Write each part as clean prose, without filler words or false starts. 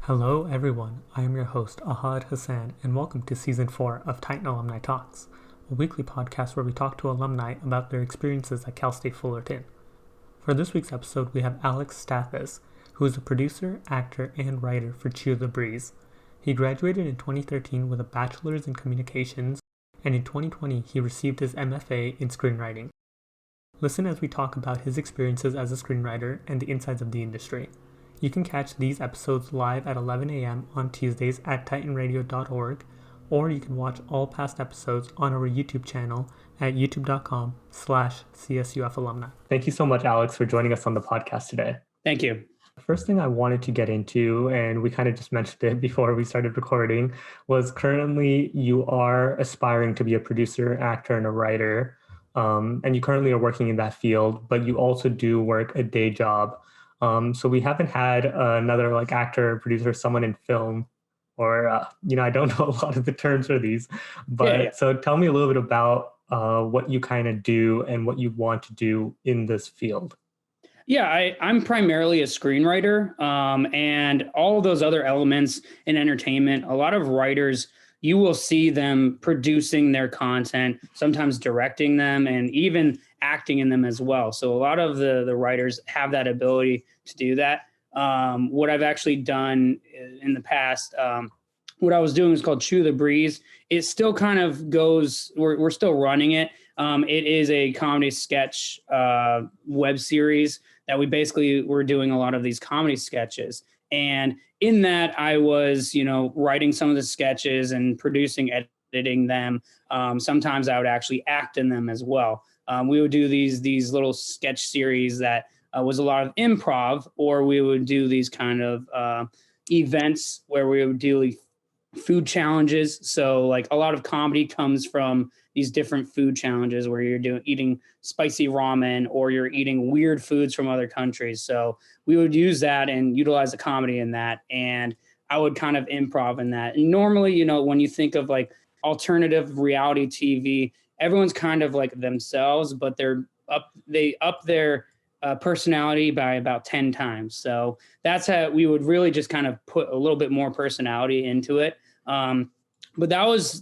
Hello everyone, I am your host Ahad Hussain and welcome to Season 4 of Titan Alumni Talks, a weekly podcast where we talk to alumni about their experiences at Cal State Fullerton. For this week's episode we have Alex Stathis, who is a producer, actor, and writer for Chew the Breeze. He graduated in 2013 with a bachelor's in communications, and in 2020 he received his M.F.A. in screenwriting. Listen as we talk about his experiences as a screenwriter and the insides of the industry. You can catch these episodes live at 11 a.m. on Tuesdays at titanradio.org, or you can watch all past episodes on our YouTube channel at youtube.com/CSUF alumni. Thank you so much, Alex, for joining us on the podcast today. Thank you. The first thing I wanted to get into, and we kind of just mentioned it before we started recording, was currently you are aspiring to be a producer, actor, and a writer, and you currently are working in that field, but you also do work a day job. So we haven't had another actor, producer, someone in film, or I don't know a lot of the terms for these, but So tell me a little bit about what you kind of do and what you want to do in this field. Yeah, I'm primarily a screenwriter, and all of those other elements in entertainment. A lot of writers, you will see them producing their content, sometimes directing them, and even acting in them as well. So a lot of the writers have that ability to do that. What I've actually done in the past, what I was doing is called Chew the Breeze. It still kind of goes, we're still running it. It is a comedy sketch web series that we're doing a lot of these comedy sketches. And in that, I was, writing some of the sketches and producing, editing them. Sometimes I would actually act in them as well. We would do these little sketch series that was a lot of improv, or we would do these kind of events where we would do food challenges. So a lot of comedy comes from these different food challenges where you're eating spicy ramen or you're eating weird foods from other countries. So we would use that and utilize the comedy in that. And I would kind of improv in that. And normally, when you think of alternative reality TV, everyone's kind of like themselves, but they up their personality by about 10 times. So that's how we would really just kind of put a little bit more personality into it. But that was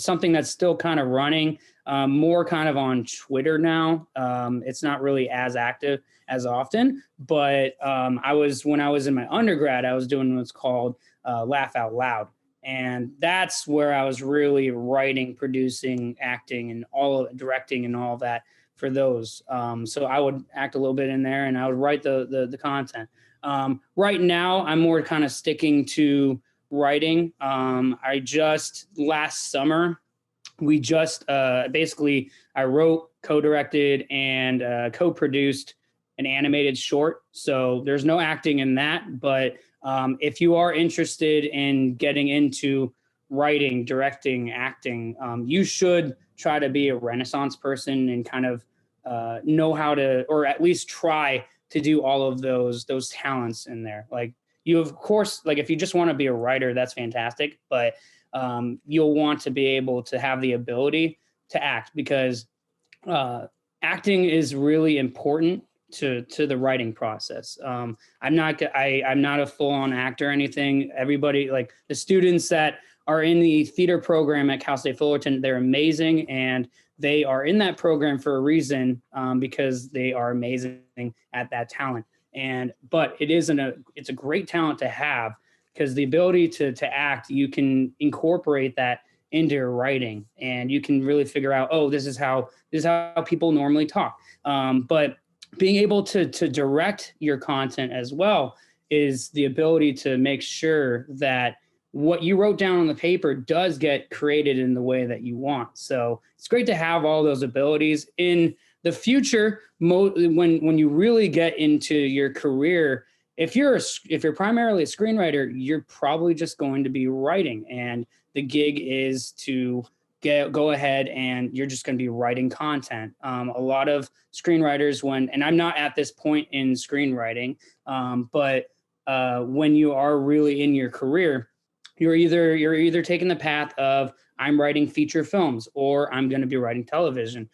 something that's still kind of running, more kind of on Twitter now. It's not really as active as often, but when I was in my undergrad, I was doing what's called Laugh Out Loud. And that's where I was really writing, producing, acting, and directing and all of that for those. So I would act a little bit in there and I would write the content. Right now, I'm more kind of sticking to writing. Last summer, I wrote, co-directed, and co-produced an animated short. So there's no acting in that, but if you are interested in getting into writing, directing, acting, you should try to be a Renaissance person and kind of know how to, or at least try to do all of those talents in there. You, of course, if you just want to be a writer, that's fantastic, but you'll want to be able to have the ability to act, because acting is really important to the writing process. I'm not a full-on actor or anything. Everybody, the students that are in the theater program at Cal State Fullerton, they're amazing, and they are in that program for a reason, because they are amazing at that talent. But it's a great talent to have, because the ability to act, you can incorporate that into your writing, and you can really figure out, this is how people normally talk. But being able to direct your content as well is the ability to make sure that what you wrote down on the paper does get created in the way that you want. So it's great to have all those abilities. In the future, when you really get into your career, if you're primarily a screenwriter, you're probably just going to be writing, and the gig is to go ahead and you're just going to be writing content. A lot of screenwriters, and I'm not at this point in screenwriting, but when you are really in your career, you're either taking the path of I'm writing feature films or I'm going to be writing television.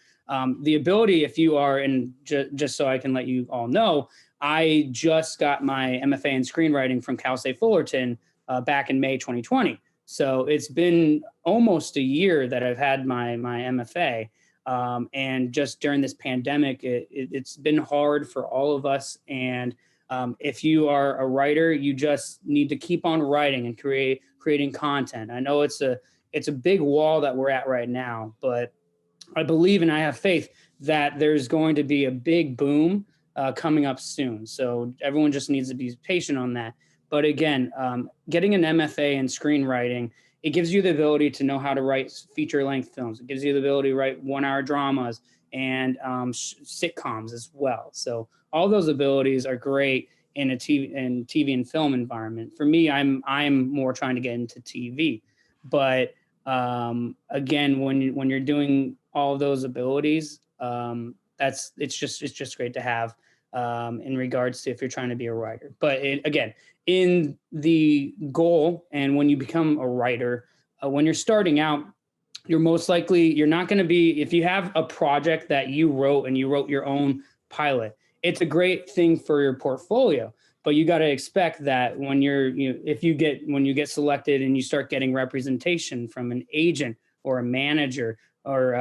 The ability, if you are, and just so I can let you all know, I just got my M.F.A. in screenwriting from Cal State Fullerton back in May 2020. So it's been almost a year that I've had my M.F.A. And just during this pandemic, it's been hard for all of us. And if you are a writer, you just need to keep on writing and creating content. I know it's a big wall that we're at right now, but I believe and I have faith that there's going to be a big boom coming up soon. So everyone just needs to be patient on that. But again, getting an MFA in screenwriting, it gives you the ability to know how to write feature-length films. It gives you the ability to write one-hour dramas and sitcoms as well. So all those abilities are great in a TV and film environment. For me, I'm more trying to get into TV, but again, when you're doing all those abilities, it's just great to have in regards to if you're trying to be a writer. But again, in the goal and when you become a writer, when you're starting out, you're not going to be, if you have a project that you wrote and you wrote your own pilot, it's a great thing for your portfolio. But you got to expect that when when you get selected and you start getting representation from an agent or a manager, or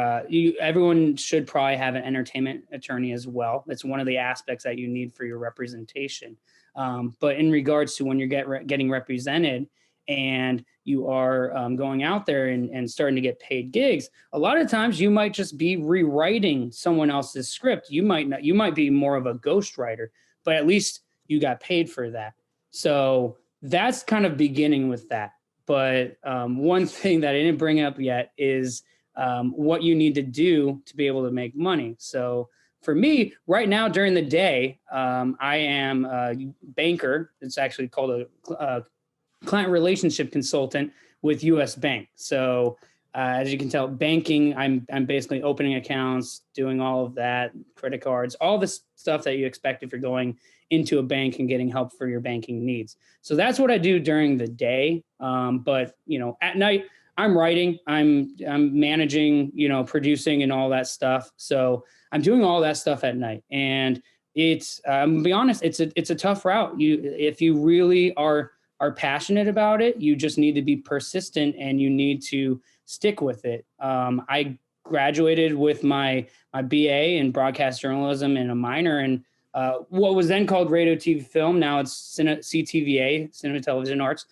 everyone should probably have an entertainment attorney as well. That's one of the aspects that you need for your representation. But in regards to when you're getting represented and you are going out there and starting to get paid gigs, a lot of times you might just be rewriting someone else's script. You might be more of a ghostwriter, but at least you got paid for that. So that's kind of beginning with that. But one thing that I didn't bring up yet is what you need to do to be able to make money. So for me, right now during the day, I am a banker. It's actually called a client relationship consultant with US Bank. So as you can tell, banking, I'm basically opening accounts, doing all of that, credit cards, all this stuff that you expect if you're going into a bank and getting help for your banking needs. So that's what I do during the day. But at night, I'm writing, I'm managing, producing and all that stuff. So I'm doing all that stuff at night. And it's, I'm gonna be honest, it's a tough route. If you really are passionate about it, you just need to be persistent and you need to stick with it. I graduated with my BA in broadcast journalism and a minor in what was then called radio, TV, film. Now it's CTVA, Cinema, Television Arts.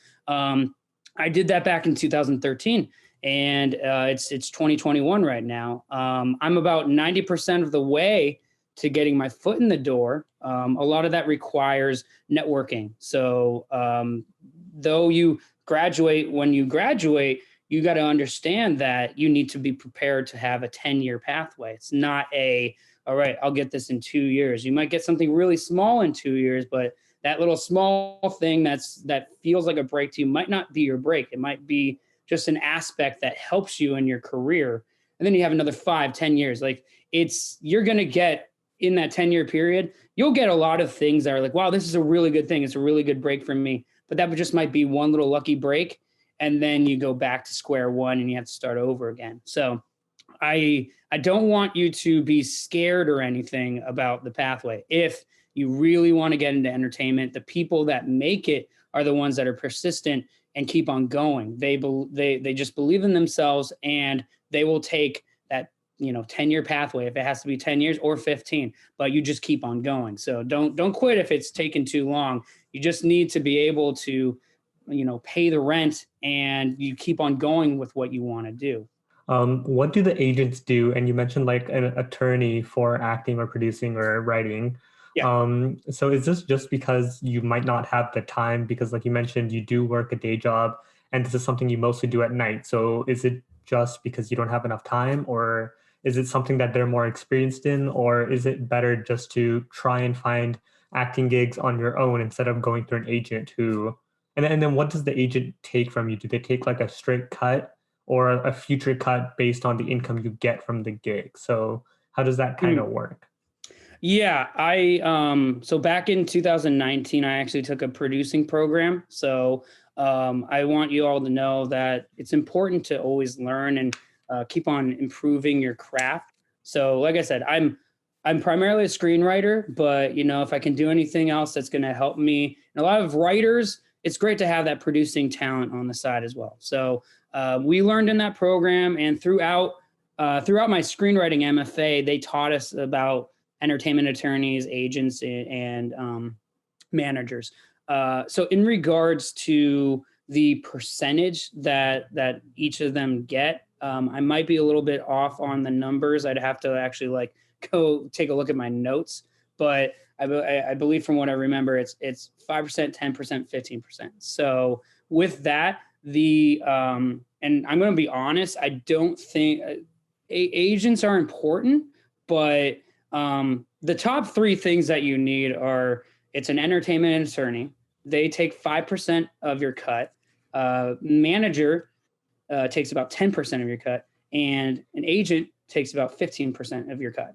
I did that back in 2013, and it's 2021 right now. I'm about 90% of the way to getting my foot in the door. A lot of that requires networking. So though you graduate, when you graduate, you got to understand that you need to be prepared to have a 10-year pathway. It's not all right, I'll get this in 2 years. You might get something really small in 2 years, but that little small thing that feels like a break to you might not be your break. It might be just an aspect that helps you in your career. And then you have another 5-10 years. Like you're going to get in that 10-year period, you'll get a lot of things that are like, wow, this is a really good thing. It's a really good break for me. But that just might be one little lucky break. And then you go back to square one and you have to start over again. So I don't want you to be scared or anything about the pathway. If you really want to get into entertainment, the people that make it are the ones that are persistent and keep on going. They just believe in themselves and they will take that 10-year pathway if it has to be 10 years or 15, but you just keep on going. So don't quit if it's taken too long. You just need to be able to pay the rent and you keep on going with what you want to do. What do the agents do? And you mentioned like an attorney for acting or producing or writing. Yeah. So is this just because you might not have the time? Because like you mentioned, you do work a day job and this is something you mostly do at night. So is it just because you don't have enough time, or is it something that they're more experienced in, or is it better just to try and find acting gigs on your own instead of going through an agent and then what does the agent take from you? Do they take like a straight cut or a future cut based on the income you get from the gig? So how does that kind of work? Yeah, so back in 2019, I actually took a producing program. So I want you all to know that it's important to always learn and keep on improving your craft. So like I said, I'm primarily a screenwriter, but if I can do anything else that's going to help me, and a lot of writers, it's great to have that producing talent on the side as well. So we learned in that program, and throughout my screenwriting M.F.A, they taught us about entertainment attorneys, agents, and managers. So in regards to the percentage that each of them get, I might be a little bit off on the numbers. I'd have to actually go take a look at my notes, but I believe from what I remember, it's 5%, 10%, 15%. So with that, and I'm going to be honest, I don't think agents are important, but the top three things that you need are, it's an entertainment attorney. They take 5% of your cut. Manager takes about 10% of your cut, and an agent takes about 15% of your cut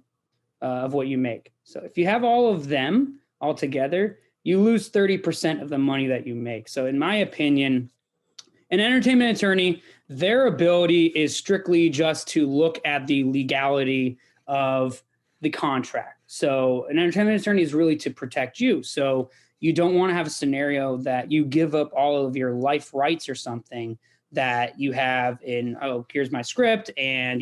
of what you make. So if you have all of them all together, you lose 30% of the money that you make. So in my opinion, an entertainment attorney, their ability is strictly just to look at the legality of the contract. So an entertainment attorney is really to protect you. So you don't want to have a scenario that you give up all of your life rights or something that you have in, oh, here's my script, and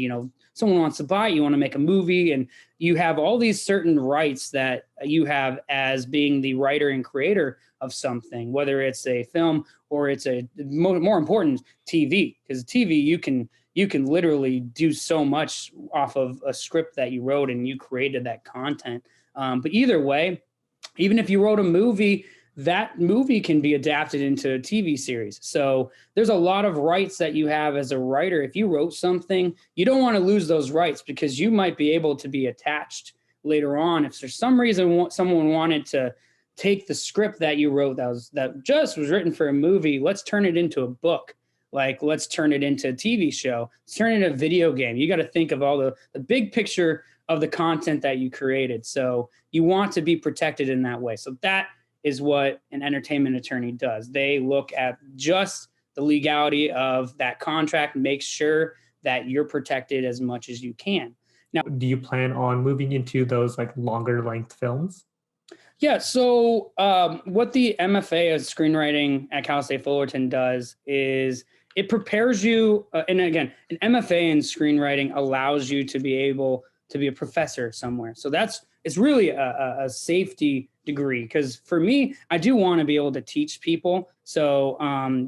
someone wants to buy it, you want to make a movie, and you have all these certain rights that you have as being the writer and creator of something, whether it's a film or it's a more important TV, because TV, you can literally do so much off of a script that you wrote and you created that content. But either way, even if you wrote a movie, that movie can be adapted into a TV series. So there's a lot of rights that you have as a writer. If you wrote something, you don't want to lose those rights, because you might be able to be attached later on. If there's some reason someone wanted to take the script that you wrote that just was written for a movie, let's turn it into a book. Let's turn it into a TV show. Let's turn it into a video game. You got to think of all the big picture of the content that you created. So you want to be protected in that way. So that is what an entertainment attorney does. They look at just the legality of that contract, make sure that you're protected as much as you can. Now, do you plan on moving into those longer length films? Yeah. So what the M.F.A of screenwriting at Cal State Fullerton does is it prepares you. And again, an M.F.A in screenwriting allows you to be able to be a professor somewhere. So it's really a safety degree, because for me, I do want to be able to teach people. So,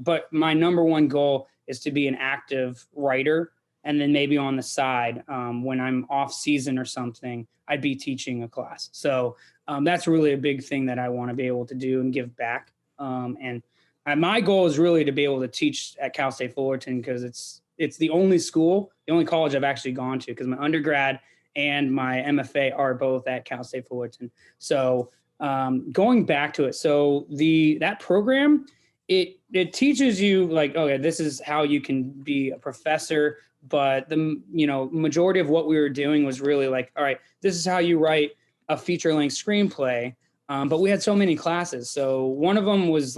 but my number one goal is to be an active writer. And then maybe on the side, when I'm off season or something, I'd be teaching a class. So that's really a big thing that I want to be able to do and give back. And my goal is really to be able to teach at Cal State Fullerton, because it's the only school, the only college I've actually gone to, because my undergrad and my M.F.A are both at Cal State Fullerton. So going back to it, so that program, it teaches you okay, this is how you can be a professor. But the majority of what we were doing was really all right, this is how you write a feature-length screenplay. But we had so many classes. So one of them was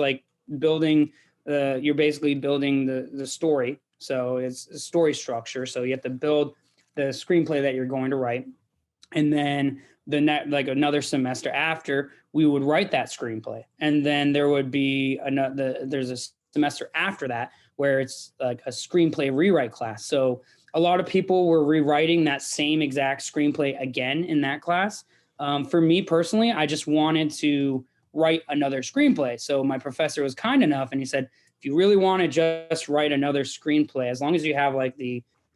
building. You're basically building the story. So it's a story structure. So you have to build the screenplay that you're going to write, and then another semester after, we would write that screenplay, and then there would be there's a semester after that where it's a screenplay rewrite class. So a lot of people were rewriting that same exact screenplay again in that class. For me personally, I just wanted to write another screenplay. So my professor was kind enough, and he said, if you really want to just write another screenplay, as long as you have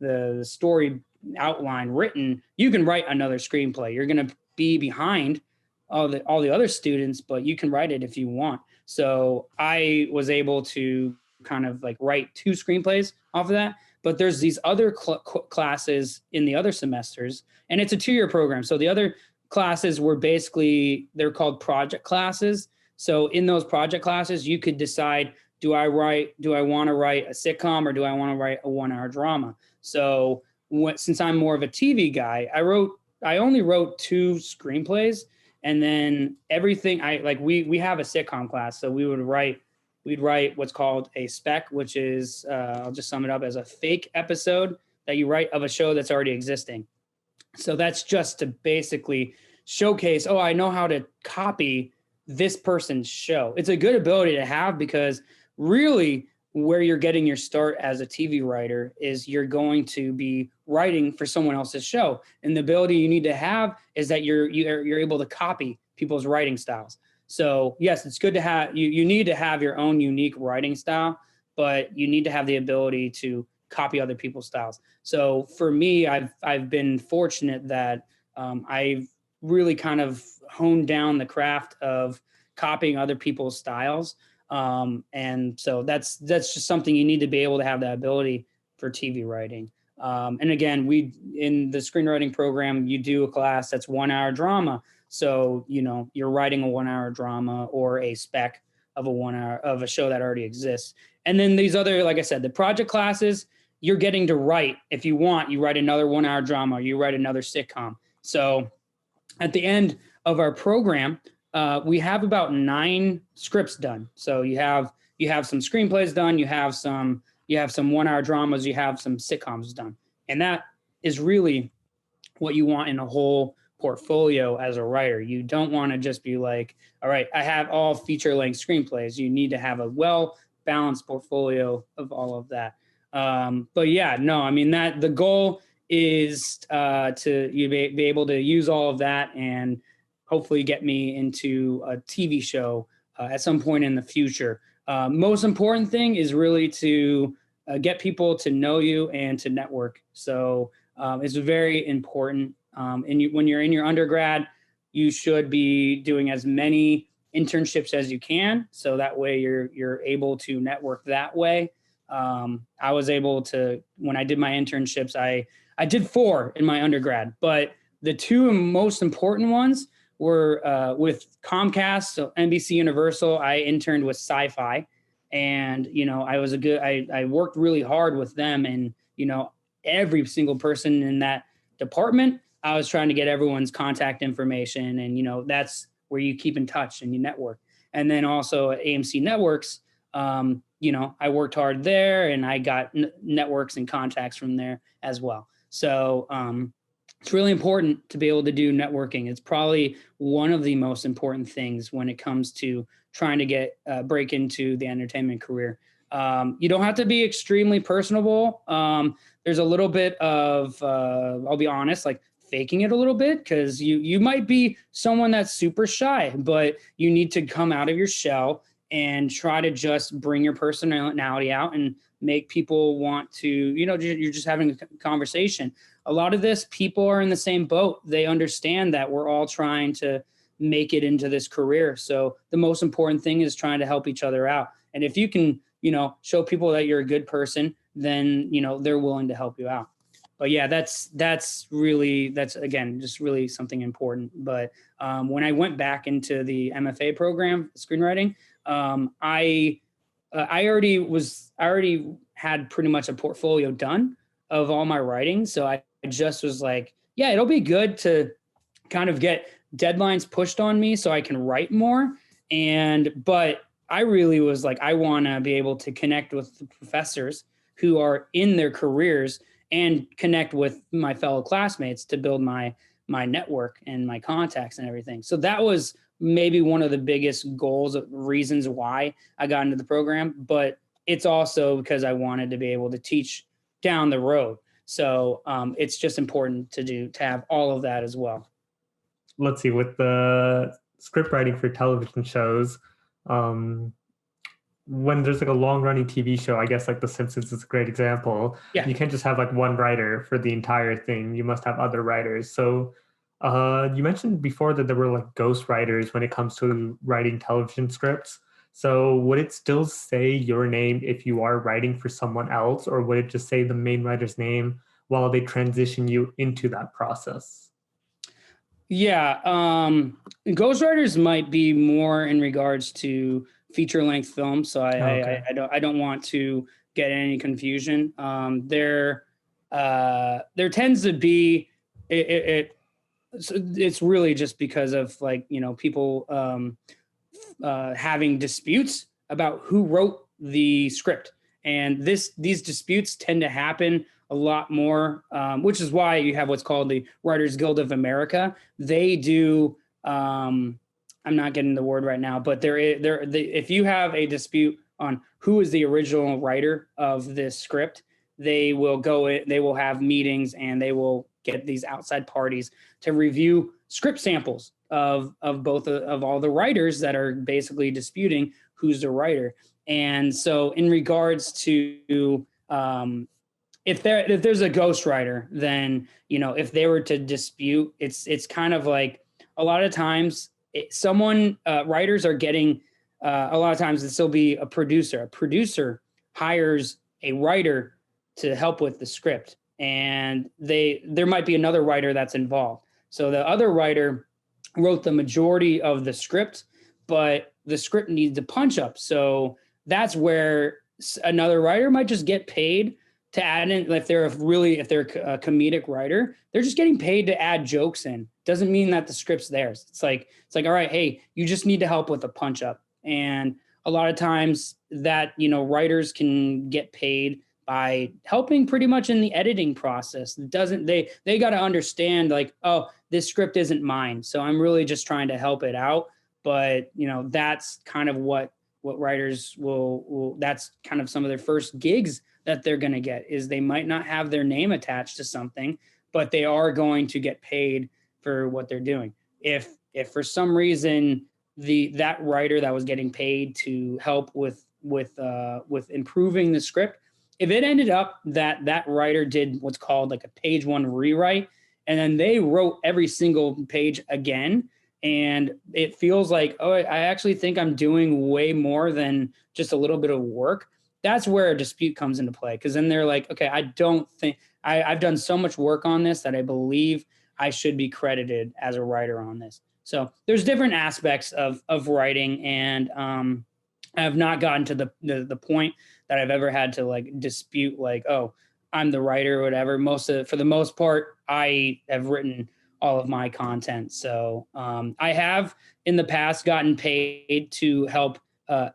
the story outline written, you can write another screenplay. You're going to be behind all the other students, but you can write it if you want. So I was able to kind of write 2 screenplays off of that. But there's these other classes in the other semesters, and it's a 2-year program. So the other classes were they're called project classes. So in those project classes, you could decide, do I want to write a sitcom, or do I want to write a 1-hour drama? So since I'm more of a TV guy, I only wrote 2 screenplays, and then everything we have a sitcom class. So we'd write what's called a spec, which is, I'll just sum it up as a fake episode that you write of a show that's already existing. So that's just to basically showcase, oh, I know how to copy this person's show. It's a good ability to have, because really where you're getting your start as a TV writer is you're going to be writing for someone else's show. And the ability you need to have is that you're able to copy people's writing styles. So yes, it's good to have, you need to have your own unique writing style, but you need to have the ability to copy other people's styles. So for me, I've been fortunate that I've really kind of honed down the craft of copying other people's styles. And so that's just something you need to be able to have that ability for TV writing. And again, we, in the screenwriting program, you do a class that's 1 hour drama. So, you know, you're writing a 1 hour drama or a spec of a 1 hour of a show that already exists. And then these other, like I said, the project classes, you're getting to write. If you want, you write another 1 hour drama, or you write another sitcom. So at the end of our program, we have about 9 scripts done. So you have some screenplays done, you have some 1 hour dramas, you have some sitcoms done. And that is really what you want in a whole portfolio as a writer. You don't want to just be like, all right, I have all feature length screenplays. You need to have a well balanced portfolio of all of that. But yeah, no, I mean, that the goal is to be able to use all of that and hopefully get me into a TV show at some point in the future. Most important thing is really to get people to know you and to network. So it's very important. And when you're in your undergrad, you should be doing as many internships as you can. So that way you're able to network that way. I was able to, when I did my internships, I did 4 in my undergrad, but the 2 most important ones were with Comcast, so NBC Universal. I interned with Sci-Fi, and you know, I worked really hard with them, and you know, every single person in that department, I was trying to get everyone's contact information, and you know, that's where you keep in touch and you network. And then also at AMC Networks, you know, I worked hard there, and I got networks and contacts from there as well. So it's really important to be able to do networking. It's probably one of the most important things when it comes to trying to get break into the entertainment career. You don't have to be extremely personable. There's a little bit of, I'll be honest, like faking it a little bit, because you might be someone that's super shy, but you need to come out of your shell and try to just bring your personality out and make people want to, you know, you're just having a conversation. A lot of this, people are in the same boat. They understand that we're all trying to make it into this career. So the most important thing is trying to help each other out. And if you can, you know, show people that you're a good person, then, you know, they're willing to help you out. But yeah, that's again, just really something important. But when I went back into the M.F.A program, screenwriting, I already had pretty much a portfolio done of all my writing. So I just was like, yeah, it'll be good to kind of get deadlines pushed on me so I can write more. But I really was like, I want to be able to connect with the professors who are in their careers and connect with my fellow classmates to build my network and my contacts and everything. So that was maybe one of the biggest goals, reasons why I got into the program, but it's also because I wanted to be able to teach down the road. So it's just important to have all of that as well. Let's see, with the script writing for television shows, when there's like a long running TV show, I guess like The Simpsons is a great example. Yeah. You can't just have like one writer for the entire thing. You must have other writers. So you mentioned before that there were like ghost writers when it comes to writing television scripts. So would it still say your name if you are writing for someone else, or would it just say the main writer's name while they transition you into that process? Yeah. Ghostwriters might be more in regards to feature length films. So Okay. I don't want to get any confusion. There tends to be, it's really just because of like, you know, people having disputes about who wrote the script. And these disputes tend to happen a lot more, which is why you have what's called the Writers Guild of America. They do, I'm not getting the word right now, but if you have a dispute on who is the original writer of this script, they will have meetings and they will get these outside parties to review script samples of both of all the writers that are basically disputing who's the writer. And so in regards to if there's a ghostwriter, then, if they were to dispute, it's kind of like a lot of times writers are getting, a lot of times this will be a producer. A producer hires a writer to help with the script, and there might be another writer that's involved. So the other writer wrote the majority of the script, but the script needs a punch up. So that's where another writer might just get paid to add in. If they're a comedic writer, they're just getting paid to add jokes in. Doesn't mean that the script's theirs. It's like, all right, hey, you just need to help with a punch up. And a lot of times that, writers can get paid by helping pretty much in the editing process. They got to understand, like, oh, this script isn't mine, so I'm really just trying to help it out. But that's kind of what writers will that's kind of some of their first gigs that they're going to get, is they might not have their name attached to something, but they are going to get paid for what they're doing. If for some reason that writer that was getting paid to help with improving the script, if it ended up that writer did what's called like a page one rewrite, and then they wrote every single page again, and it feels like, oh, I actually think I'm doing way more than just a little bit of work, that's where a dispute comes into play. Because then they're like, okay, I don't think I've done so much work on this that I believe I should be credited as a writer on this. So there's different aspects of writing, and I have not gotten to the point that I've ever had to like dispute, like, oh, I'm the writer or whatever. For the most part, I have written all of my content. So I have in the past gotten paid to help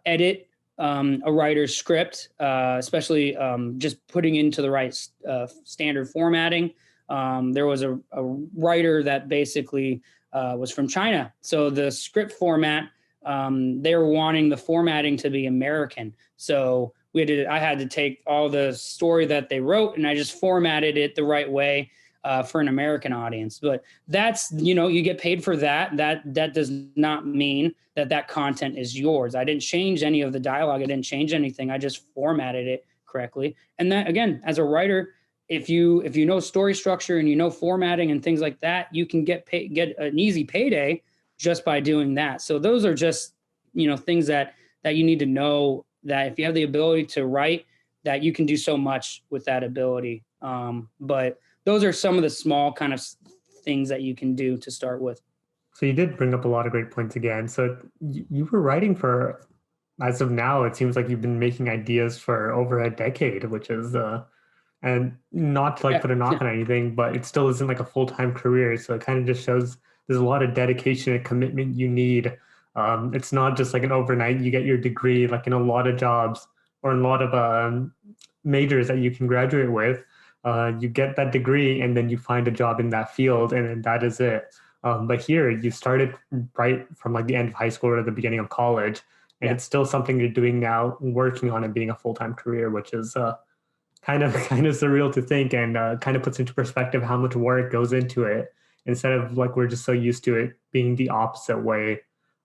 edit a writer's script, especially just putting into the right standard formatting. There was a writer that basically was from China. So the script format, they were wanting the formatting to be American. So I had to take all the story that they wrote and I just formatted it the right way for an American audience. But that's, you get paid for that. That does not mean that content is yours. I didn't change any of the dialogue. I didn't change anything. I just formatted it correctly. And that, again, as a writer, if you know story structure and you know formatting and things like that, you can get an easy payday just by doing that. So those are just, things that you need to know, that if you have the ability to write, that you can do so much with that ability. But those are some of the small kind of things that you can do to start with. So you did bring up a lot of great points again. So you were writing for, as of now, it seems like you've been making ideas for over a decade, which is, and not to put a knock on anything, but it still isn't like a full-time career. So it kind of just shows there's a lot of dedication and commitment you need. It's not just like an overnight, you get your degree, like in a lot of jobs or in a lot of majors that you can graduate with. You get that degree and then you find a job in that field and then that is it. But here you started right from like the end of high school or the beginning of college, and it's still something you're doing now, working on it being a full-time career, which is kind of surreal to think, and kind of puts into perspective how much work goes into it instead of like we're just so used to it being the opposite way.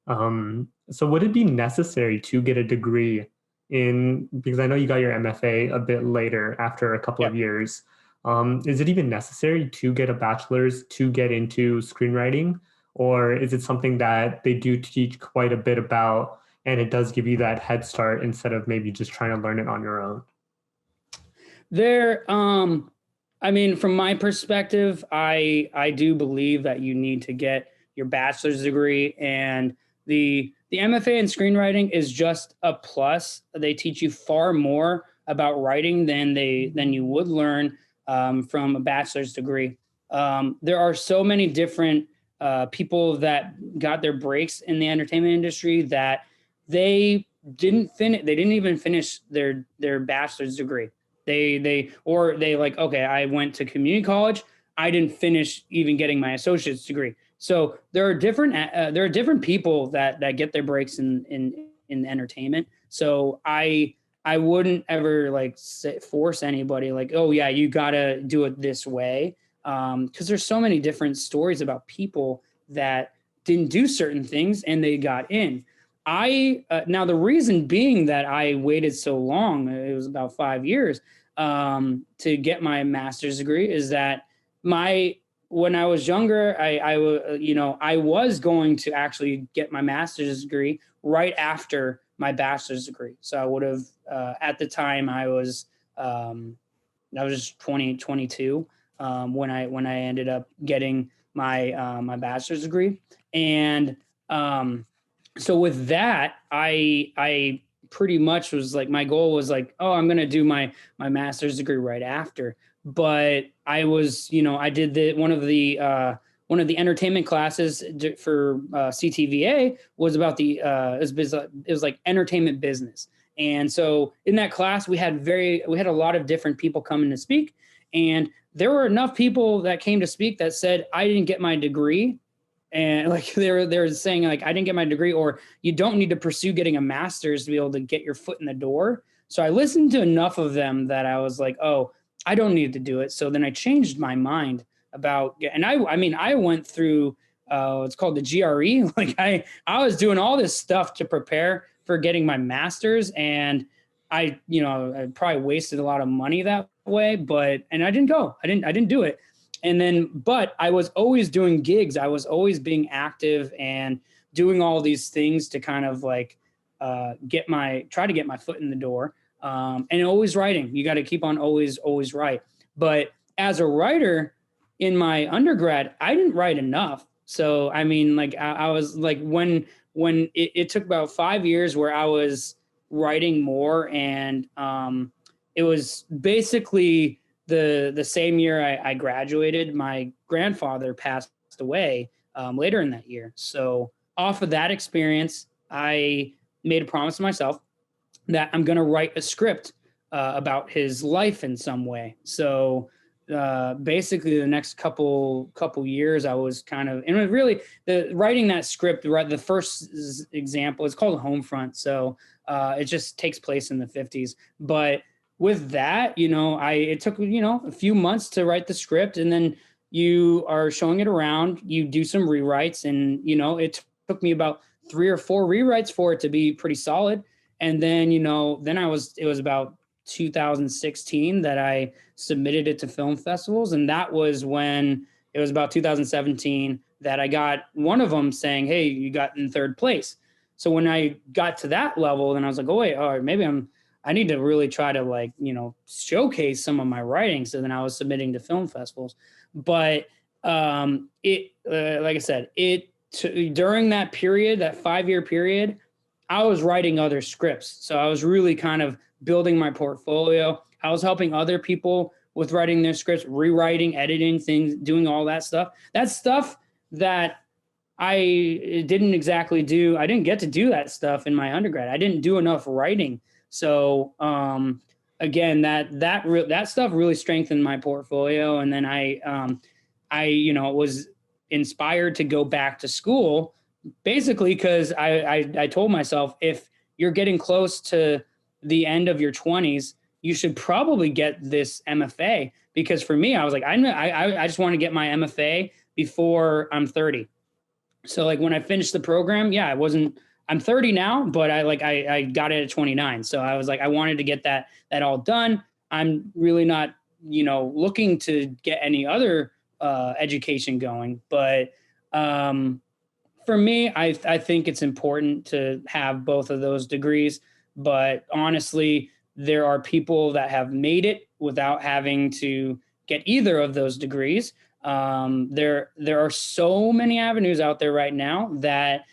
So would it be necessary to get a degree because I know you got your M.F.A. a bit later after a couple of years. Is it even necessary to get a bachelor's to get into screenwriting? Or is it something that they do teach quite a bit about and it does give you that head start instead of maybe just trying to learn it on your own? From my perspective, I do believe that you need to get your bachelor's degree, and the MFA in screenwriting is just a plus. They teach you far more about writing than you would learn from a bachelor's degree. There are so many different people that got their breaks in the entertainment industry that they didn't even finish their bachelor's degree. They like, okay, I went to community college. I didn't finish even getting my associate's degree. So there are different people that get their breaks in entertainment. So I wouldn't ever like force anybody like, oh yeah, you gotta do it this way, because there's so many different stories about people that didn't do certain things and they got in. Now the reason being that I waited so long, it was about 5 years, to get my master's degree, is that when I was younger, I was going to actually get my master's degree right after my bachelor's degree. So I would have, at the time I was 22, when I ended up getting my bachelor's degree. And so with that, I pretty much was like, my goal was like, oh, I'm going to do my master's degree right after. But I was, I did one of the entertainment classes for CTVA was about it was like entertainment business. And so in that class, we had a lot of different people coming to speak, and there were enough people that came to speak that said, I didn't get my degree. And like they're saying like, I didn't get my degree, or you don't need to pursue getting a master's to be able to get your foot in the door. So I listened to enough of them that I was like, oh, I don't need to do it. So then I changed my mind about, and I went through, it's called the GRE. Like I was doing all this stuff to prepare for getting my master's, and I probably wasted a lot of money that way, and I didn't go, I didn't do it. And then, but I was always doing gigs. I was always being active and doing all these things to kind of like try to get my foot in the door. And always writing. You got to keep on always write. But as a writer in my undergrad, I didn't write enough. So, I mean, like I was like, when it took about 5 years where I was writing more, and it was basically the same year I graduated, my grandfather passed away later in that year. So off of that experience, I made a promise to myself that I'm going to write a script about his life in some way. So basically the next couple years I was kind of, and it really writing that script, the first example, it's called Homefront. So it just takes place in the 50s. But with that, it took, a few months to write the script, and then you are showing it around, you do some rewrites, and, it took me about 3 or 4 rewrites for it to be pretty solid. And then, it was about 2016 that I submitted it to film festivals. And that was when it was about 2017 that I got one of them saying, hey, you got in 3rd place. So when I got to that level, then I was like, oh, wait, all right, maybe I need to really try to like, showcase some of my writing. So then I was submitting to film festivals. But like I said, during that period, that 5-year period, I was writing other scripts. So I was really kind of building my portfolio. I was helping other people with writing their scripts, rewriting, editing things, doing all that stuff. That's stuff that I didn't exactly do. I didn't get to do that stuff in my undergrad. I didn't do enough writing. So again, that stuff really strengthened my portfolio. And then I was inspired to go back to school, basically because I told myself, if you're getting close to the end of your 20s, you should probably get this MFA. Because for me, I was like, I just want to get my MFA before I'm 30. So like when I finished the program, I'm 30 now, but I got it at 29. So I was like, I wanted to get that all done. I'm really not, looking to get any other education going. But for me, I think it's important to have both of those degrees. But honestly, there are people that have made it without having to get either of those degrees. There are so many avenues out there right now that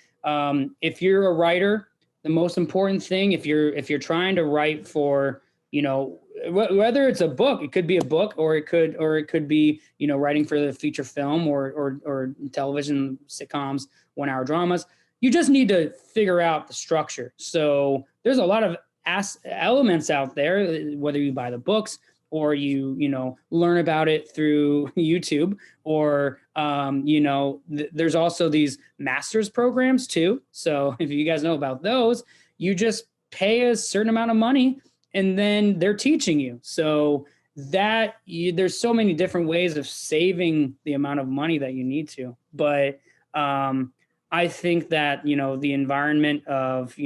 if you're a writer, the most important thing, if you're trying to write for, whether it's a book, it could be a book, or it could be, writing for the feature film or television sitcoms, 1-hour dramas. You just need to figure out the structure. So there's a lot of elements out there, whether you buy the books or you learn about it through YouTube, or there's also these master's programs too. So if you guys know about those, you just pay a certain amount of money and then they're teaching you. So there's so many different ways of saving the amount of money that you need to. But I think that the environment of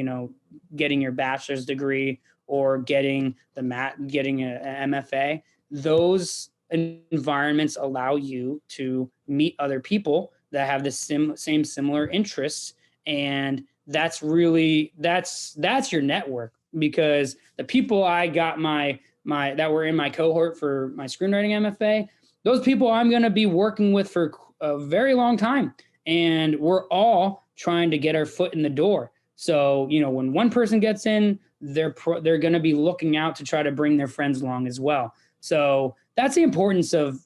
getting your bachelor's degree or getting an M.F.A, those environments allow you to meet other people that have the same similar interests, and that's your network. Because the people I got my that were in my cohort for my screenwriting M.F.A, those people I'm going to be working with for a very long time, and we're all trying to get our foot in the door. So when one person gets in, they're going to be looking out to try to bring their friends along as well. So that's the importance of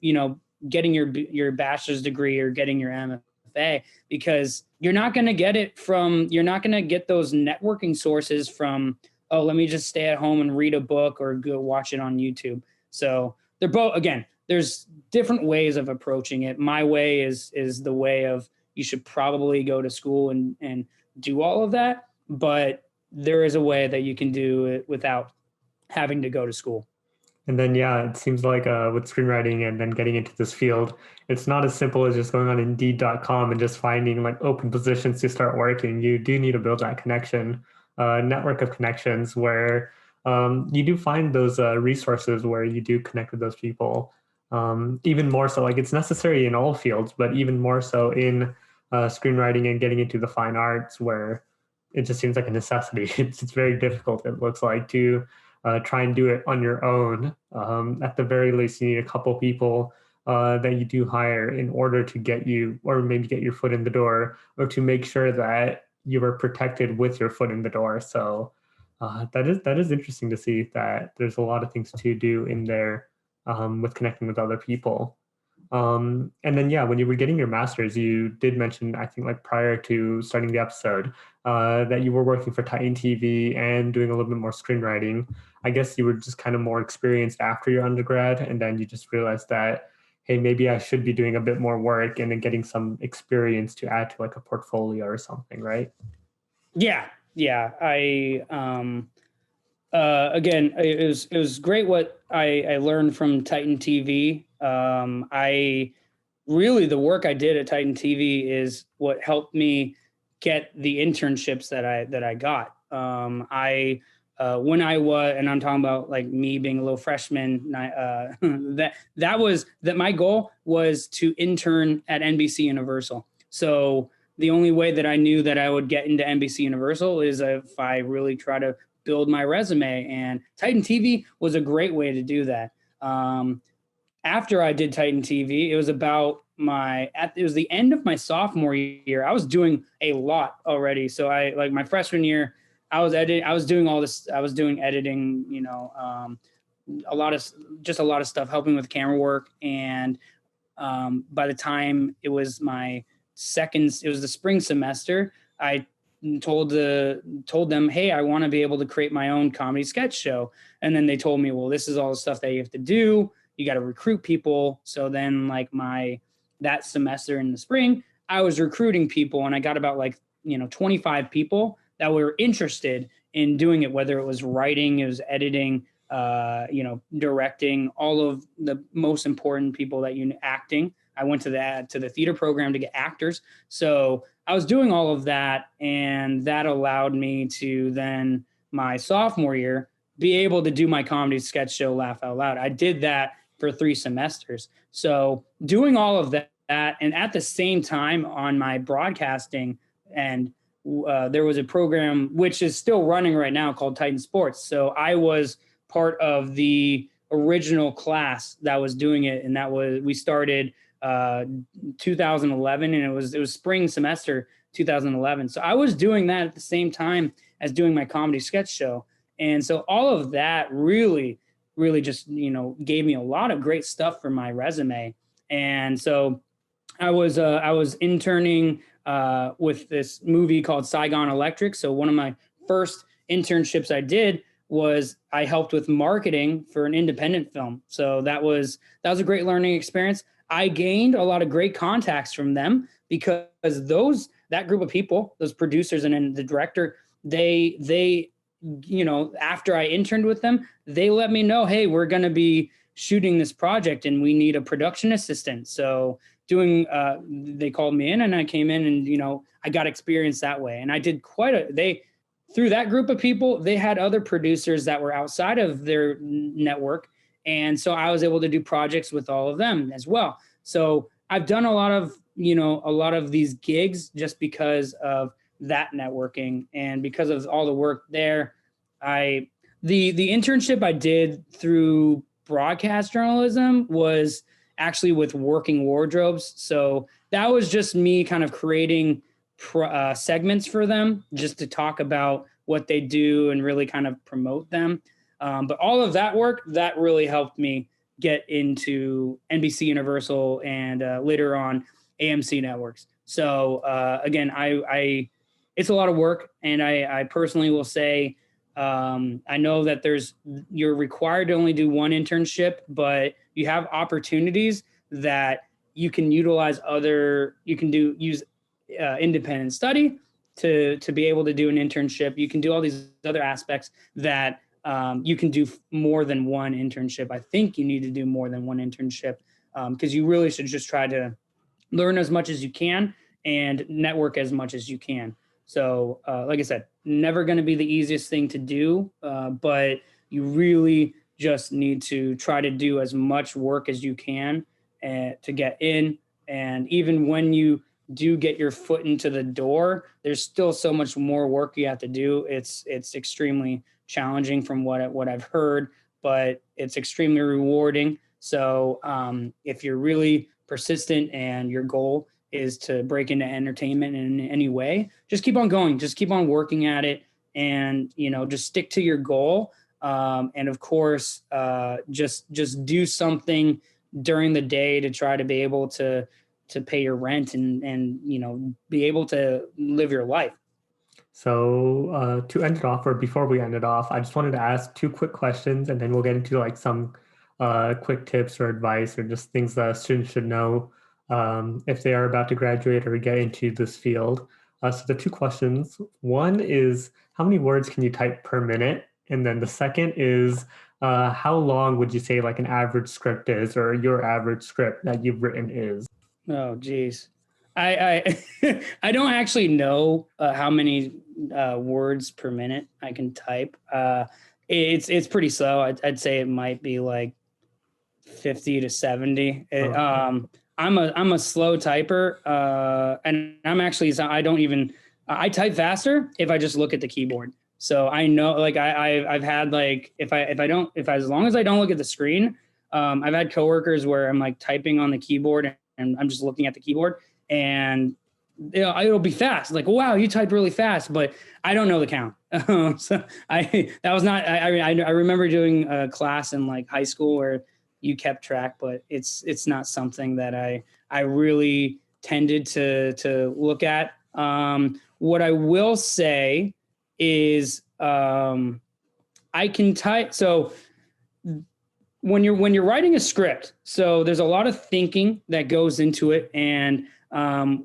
getting your bachelor's degree or getting your M.F.A, because you're not going to get those networking sources from, oh, let me just stay at home and read a book or go watch it on YouTube. So they're both, again, there's different ways of approaching it. My way is the way of, you should probably go to school and do all of that, but there is a way that you can do it without having to go to school. And then, yeah, it seems like with screenwriting and then getting into this field, it's not as simple as just going on Indeed.com and just finding like open positions to start working. You do need to build that connection, network of connections where you do find those resources where you do connect with those people. Even more so, like it's necessary in all fields, but even more so in screenwriting and getting into the fine arts, where it just seems like a necessity. It's very difficult, it looks like, to try and do it on your own. At the very least, you need a couple people that you do hire in order to get you, or maybe get your foot in the door, or to make sure that you are protected with your foot in the door. So that is interesting to see that there's a lot of things to do in there with connecting with other people. And then, yeah, when you were getting your master's, you did mention, I think like prior to starting the episode, that you were working for Titan TV and doing a little bit more screenwriting. I guess you were just kind of more experienced after your undergrad, and then you just realized that, hey, maybe I should be doing a bit more work and then getting some experience to add to like a portfolio or something, right? Yeah. I again, it was great what I learned from Titan TV. The work I did at Titan TV is what helped me get the internships that I got. When I was, and I'm talking about like me being a little freshman, that my goal was to intern at NBC Universal. So the only way that I knew that I would get into NBC Universal is if I really try to build my resume, and Titan TV was a great way to do that. After I did Titan TV, it was the end of my sophomore year. I was doing a lot already. So my freshman year, I was doing all this. I was doing editing, a lot of stuff, helping with camera work. And by the time it was the spring semester, I told them, hey, I want to be able to create my own comedy sketch show. And then they told me, well, this is all the stuff that you have to do. You got to recruit people. So then that semester in the spring, I was recruiting people, and I got about 25 people that were interested in doing it, whether it was writing, it was editing, directing, all of the most important people that acting. I went to the theater program to get actors. So I was doing all of that, and that allowed me to then my sophomore year be able to do my comedy sketch show, Laugh Out Loud. I did that for 3 semesters. So doing all of that, and at the same time on my broadcasting, and there was a program which is still running right now called Titan Sports. So I was part of the original class that was doing it, and we started 2011, and it was spring semester 2011. So I was doing that at the same time as doing my comedy sketch show. And so all of that really just, gave me a lot of great stuff for my resume. And so I was interning with this movie called Saigon Electric. So one of my first internships I did, was I helped with marketing for an independent film. So that was a great learning experience. I gained a lot of great contacts from them because that group of people, those producers and then the director, they after I interned with them, they let me know, hey, we're going to be shooting this project and we need a production assistant. So they called me in and I came in and, I got experience that way. And I did through that group of people, they had other producers that were outside of their network. And so I was able to do projects with all of them as well. So I've done a lot of these gigs just because of that networking and because of all the work there. The internship I did through broadcast journalism was actually with Working Wardrobes. So that was just me kind of creating segments for them just to talk about what they do and really kind of promote them. But all of that work, that really helped me get into NBC Universal and later on AMC networks. So again, it's a lot of work. And I personally will say, I know that you're required to only do one internship, but you have opportunities that you can utilize use independent study to be able to do an internship. You can do all these other aspects that you can do more than one internship. I think you need to do more than one internship because you really should just try to learn as much as you can and network as much as you can. So like I said, never going to be the easiest thing to do, but you really just need to try to do as much work as you can to get in. And even when you do get your foot into the door, there's still so much more work you have to do. It's extremely challenging from what I've heard, but it's extremely rewarding. So if you're really persistent and your goal is to break into entertainment in any way, just keep on going, just keep on working at it, and just stick to your goal. And of course, just do something during the day to try to be able to pay your rent and be able to live your life. So to end it off, or before we end it off, I just wanted to ask two quick questions, and then we'll get into like some quick tips or advice or just things that students should know if they are about to graduate or get into this field. So the two questions, one is how many words can you type per minute? And then the second is how long would you say like an average script is, or your average script that you've written is? Oh, geez. I I don't actually know how many words per minute I can type. It's pretty slow. I'd say it might be like 50 to 70. I'm a slow typer, and I type faster if I just look at the keyboard. So I know, like I've had like as long as I don't look at the screen, I've had coworkers where I'm like typing on the keyboard and I'm just looking at the keyboard and it'll be fast. Like, wow, you typed really fast, but I don't know the count. I remember doing a class in like high school where you kept track, but it's not something that I really tended to look at. What I will say is I can type. So when you're writing a script, so there's a lot of thinking that goes into it. And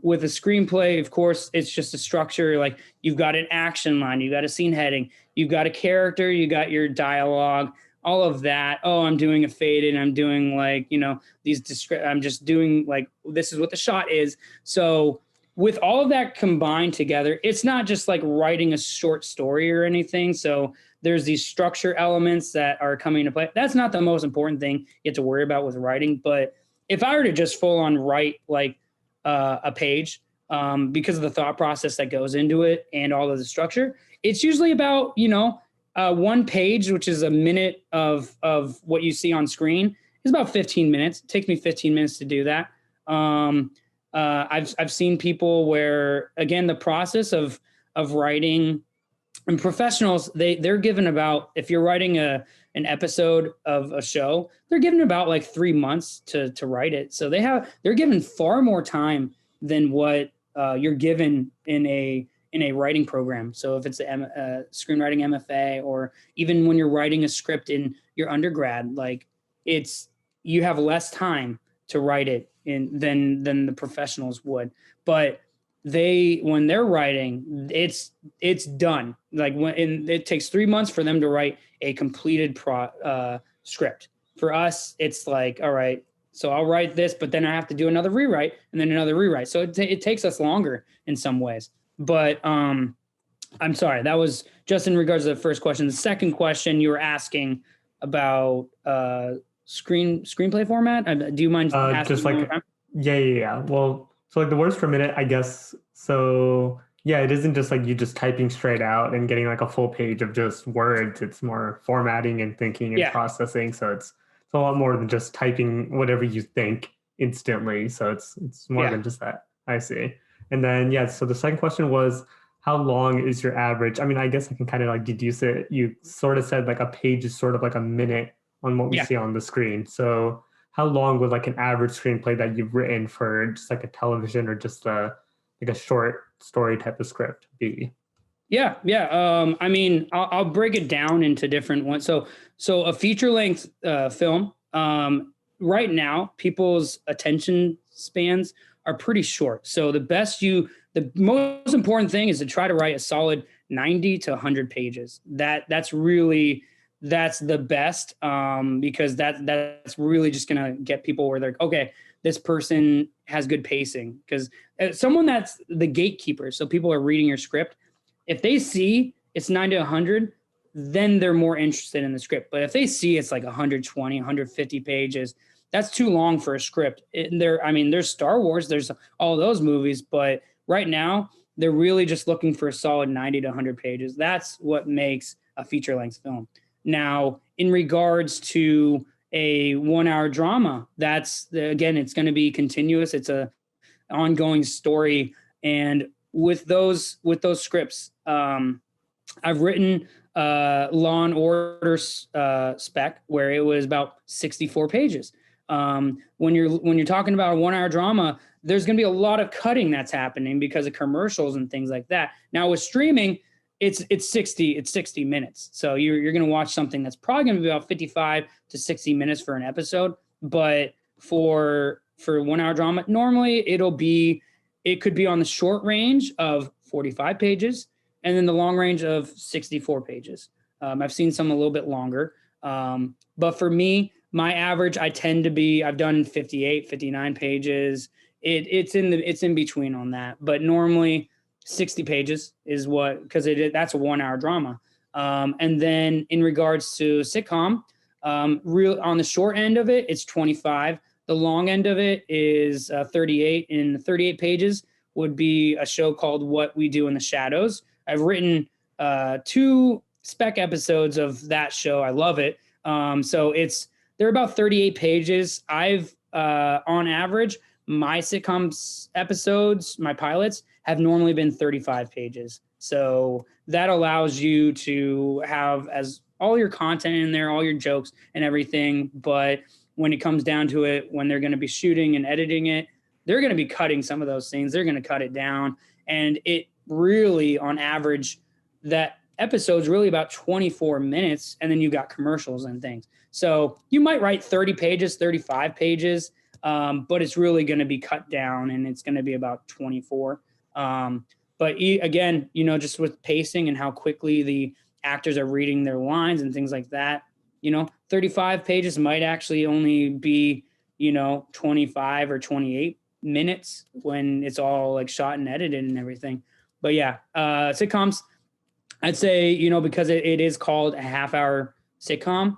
with a screenplay, of course, it's just a structure. Like you've got an action line, you got a scene heading, you've got a character, you got your dialogue, all of that. Oh, I'm doing a faded. I'm doing like, I'm just doing like, this is what the shot is. So with all of that combined together, it's not just like writing a short story or anything. So there's these structure elements that are coming into play. That's not the most important thing you have to worry about with writing. But if I were to just full on write like a page, because of the thought process that goes into it and all of the structure, it's usually about, one page, which is a minute of what you see on screen, is about 15 minutes. It takes me 15 minutes to do that. I've seen people where, again, the process of writing, and professionals, they're given about, if you're writing an episode of a show, they're given about like 3 months to write it. So they're given far more time than what you're given in in a writing program. So if it's a screenwriting M.F.A, or even when you're writing a script in your undergrad, like you have less time to write it in than the professionals would. But when they're writing, it's done. Like it takes 3 months for them to write a completed script. For us, it's like, all right, so I'll write this, but then I have to do another rewrite and then another rewrite. So it takes us longer in some ways. But I'm sorry, that was just in regards to the first question. The second question you were asking about screenplay format. Do you mind asking? Just like, yeah. Well, so like the words per minute, I guess. So yeah, it isn't just like you just typing straight out and getting like a full page of just words. It's more formatting and thinking and processing. So it's a lot more than just typing whatever you think instantly. So it's more than just that. I see. And then so the second question was, how long is your average? I mean, I guess I can kind of like deduce it. You sort of said like a page is sort of like a minute on what we see on the screen. So how long would like an average screenplay that you've written for just like a television or just like a short story type of script be? Yeah. I mean, I'll break it down into different ones. So a feature length film, right now, people's attention spans are pretty short. So the most important thing is to try to write a solid 90 to 100 pages. That's the best, because that's really just going to get people where they're okay, this person has good pacing. Because someone that's the gatekeeper, so people are reading your script, if they see it's 90 to 100, then they're more interested in the script. But if they see it's like 120, 150 pages, that's too long for a script. There's Star Wars, there's all those movies, but right now they're really just looking for a solid 90 to 100 pages. That's what makes a feature-length film. Now, in regards to a 1 hour drama, it's going to be continuous. It's a ongoing story. And with those scripts, I've written Law and Order spec where it was about 64 pages. When you're talking about a 1 hour drama, there's going to be a lot of cutting that's happening because of commercials and things like that. Now with streaming, it's 60 minutes. So you're going to watch something that's probably going to be about 55 to 60 minutes for an episode. But for 1 hour drama, normally it could be on the short range of 45 pages and then the long range of 64 pages. I've seen some a little bit longer. But for me, my average, I've done 58, 59 pages. It's in between on that. But normally 60 pages is that's a 1 hour drama. And then in regards to sitcom, on the short end of it, it's 25. The long end of it is 38. And 38 pages would be a show called What We Do in the Shadows. I've written 2 spec episodes of that show. I love it. So they're about 38 pages. I've on average, my sitcoms episodes, my pilots have normally been 35 pages. So that allows you to have as all your content in there, all your jokes and everything. But when it comes down to it, when they're going to be shooting and editing it, they're going to be cutting some of those things. They're going to cut it down. And it really, on average, that episode's really about 24 minutes. And then you got commercials and things. So you might write 30 pages, 35 pages, but it's really going to be cut down and it's going to be about 24. But again, just with pacing and how quickly the actors are reading their lines and things like that, 35 pages might actually only be, 25 or 28 minutes when it's all like shot and edited and everything. But yeah, sitcoms, I'd say, because it is called a half hour sitcom,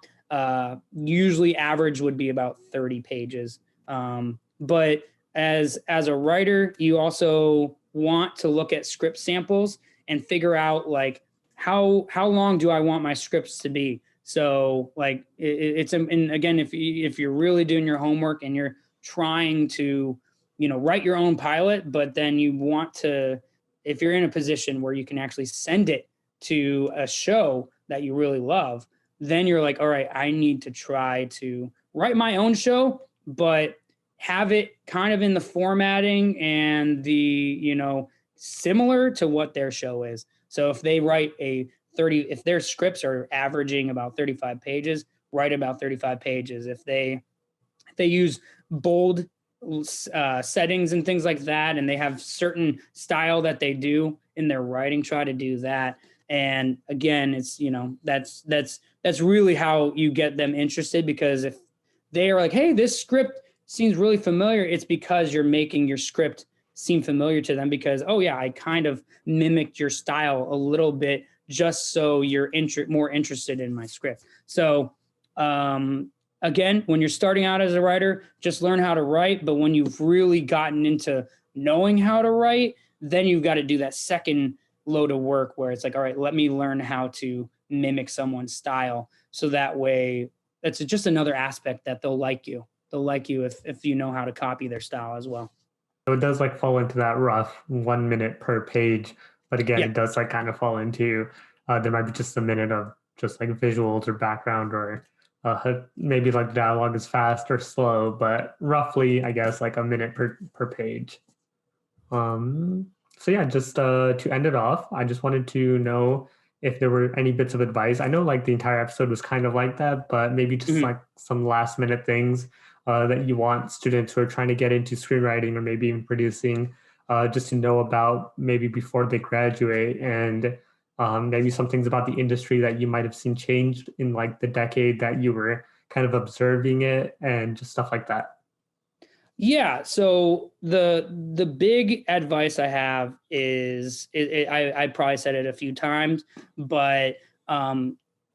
usually average would be about 30 pages. But as a writer, you also want to look at script samples and figure out like how long do I want my scripts to be? So like and again, if you're really doing your homework and you're trying to, write your own pilot, but then you want to, if you're in a position where you can actually send it to a show that you really love, then you're like, all right, I need to try to write my own show, but have it kind of in the formatting and the, similar to what their show is. So if they write if their scripts are averaging about 35 pages, write about 35 pages. If they use bold settings and things like that, and they have certain style that they do in their writing, try to do that. And again, it's, that's really how you get them interested, because if they are like, hey, this script seems really familiar, it's because you're making your script seem familiar to them, because, oh yeah, I kind of mimicked your style a little bit just so you're more interested in my script. So again, when you're starting out as a writer, just learn how to write. But when you've really gotten into knowing how to write, then you've got to do that second load of work where it's like, all right, let me learn how to mimic someone's style. So that way, that's just another aspect that they'll like you. They'll like you if you know how to copy their style as well. So it does like fall into that rough 1 minute per page. But again, Yeah. it does like kind of fall into, there might be just a minute of just like visuals or background, or maybe like dialogue is fast or slow, but roughly, I guess, like a minute per page. So yeah, just to end it off, I just wanted to know if there were any bits of advice. I know like the entire episode was kind of like that, but maybe just like some last minute things that you want students who are trying to get into screenwriting or maybe even producing just to know about maybe before they graduate, and maybe some things about the industry that you might have seen changed in like the decade that you were kind of observing it, and just stuff like that. Yeah. So the big advice I have is, I probably said it a few times, but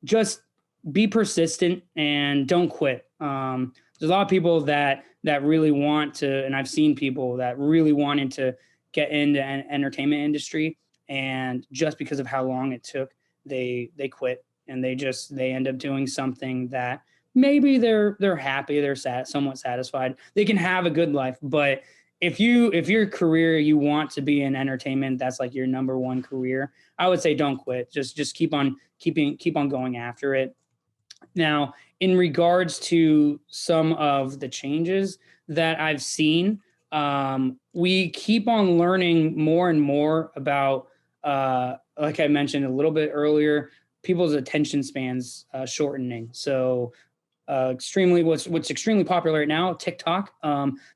just be persistent and don't quit. There's a lot of people that really want to, and I've seen people that really wanted to get into an entertainment industry, and just because of how long it took, they quit, and they end up doing something that maybe they're happy, they're somewhat satisfied, they can have a good life. But if your career, you want to be in entertainment, that's like your number one career, I would say don't quit. Just keep on going after it. Now, in regards to some of the changes that I've seen, we keep on learning more and more about, like I mentioned a little bit earlier, people's attention spans shortening. So what's extremely popular right now, TikTok.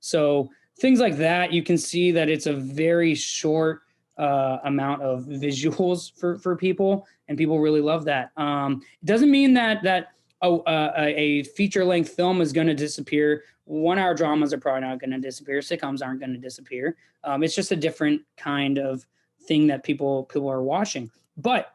So things like that, you can see that it's a very short amount of visuals for people, and people really love that. It doesn't mean that a feature length film is going to disappear. 1 hour dramas are probably not going to disappear. Sitcoms aren't going to disappear. It's just a different kind of thing that people are watching. But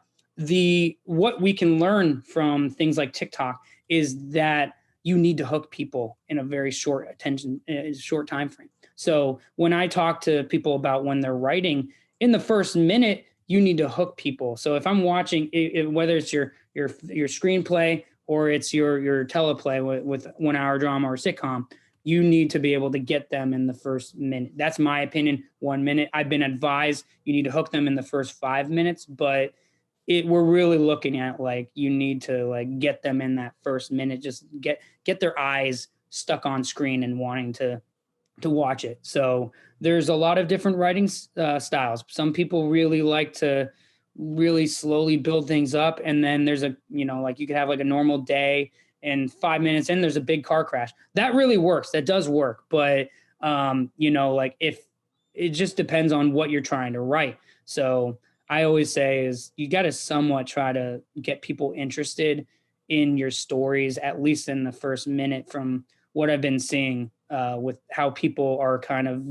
what we can learn from things like TikTok is that you need to hook people in a very short time frame. So when I talk to people about when they're writing, in the first minute, you need to hook people. So if I'm watching, whether it's your screenplay or it's your teleplay with 1 hour drama or sitcom, you need to be able to get them in the first minute. That's my opinion. 1 minute. I've been advised you need to hook them in the first 5 minutes, but we're really looking at like you need to like get them in that first minute, just get their eyes stuck on screen and wanting to watch it. So there's a lot of different writing styles. Some people really like to really slowly build things up, and then there's like you could have like a normal day, and 5 minutes in there's a big car crash. That really works. That does work. But like if it just depends on what you're trying to write. So I always say is you got to somewhat try to get people interested in your stories, at least in the first minute, from what I've been seeing with how people are kind of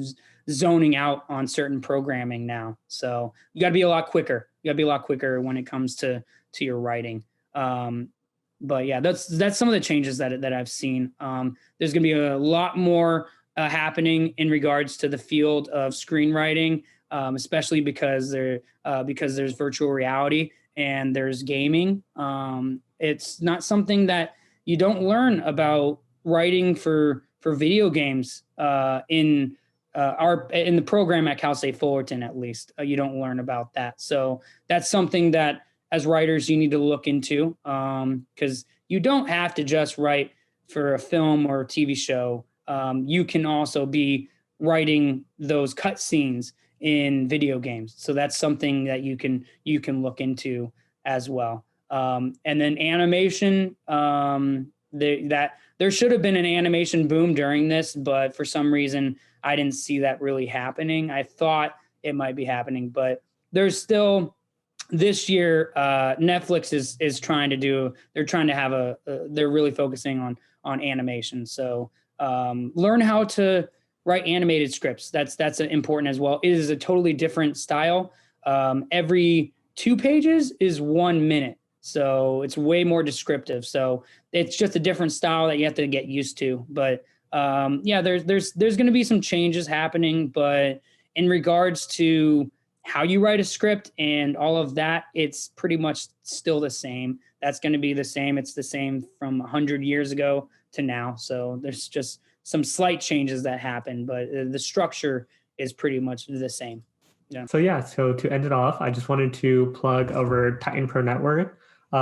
zoning out on certain programming now. So you got to be a lot quicker. You got to be a lot quicker when it comes to your writing. But yeah, that's some of the changes that I've seen. There's going to be a lot more happening in regards to the field of screenwriting, especially because there's virtual reality and there's gaming. It's not something that you don't learn about writing for video games in the program at Cal State Fullerton. At least you don't learn about that. So that's something that as writers you need to look into, because you don't have to just write for a film or a TV show. You can also be writing those cut scenes in video games. So that's something that you can look into as well. And then animation, there should have been an animation boom during this, but for some reason I didn't see that really happening. I thought it might be happening, but there's still this year. Netflix is trying to do. They're trying to have they're really focusing on animation. So learn how to write animated scripts. That's important as well. It is a totally different style. Every 2 pages is 1 minute. So it's way more descriptive. So it's just a different style that you have to get used to. But yeah, there's going to be some changes happening. But in regards to how you write a script and all of that, it's pretty much still the same. That's going to be the same. It's the same from 100 years ago to now. So there's just some slight changes that happen, but the structure is pretty much the same. Yeah. So to end it off, I just wanted to plug our Titan Pro Network.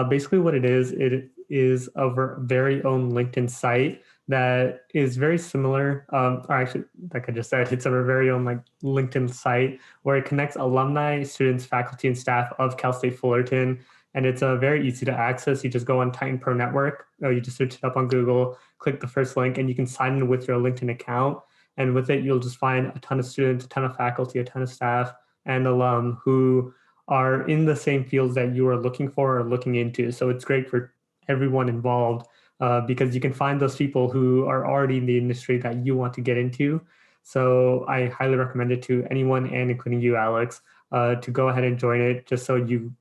Basically what it is our very own LinkedIn site that is very similar, or actually, like I just said, it's our very own like LinkedIn site where it connects alumni, students, faculty, and staff of Cal State Fullerton. And it's very easy to access. You just go on Titan Pro Network, or you just search it up on Google, click the first link, and you can sign in with your LinkedIn account. And with it, you'll just find a ton of students, a ton of faculty, a ton of staff, and alum who are in the same fields that you are looking for or looking into. So it's great for everyone involved because you can find those people who are already in the industry that you want to get into. So I highly recommend it to anyone, and including you, Alex, to go ahead and join it, just so you,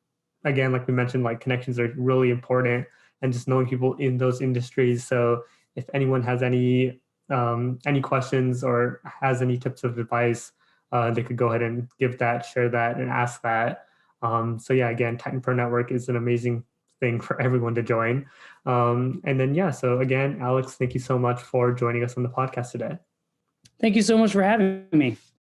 again, like we mentioned, like connections are really important, and just knowing people in those industries. So if anyone has any questions or has any tips of advice, they could go ahead and give that, share that, and ask that. So yeah, again, Titan Pro Network is an amazing thing for everyone to join. And then, yeah, so again, Alex, thank you so much for joining us on the podcast today. Thank you so much for having me.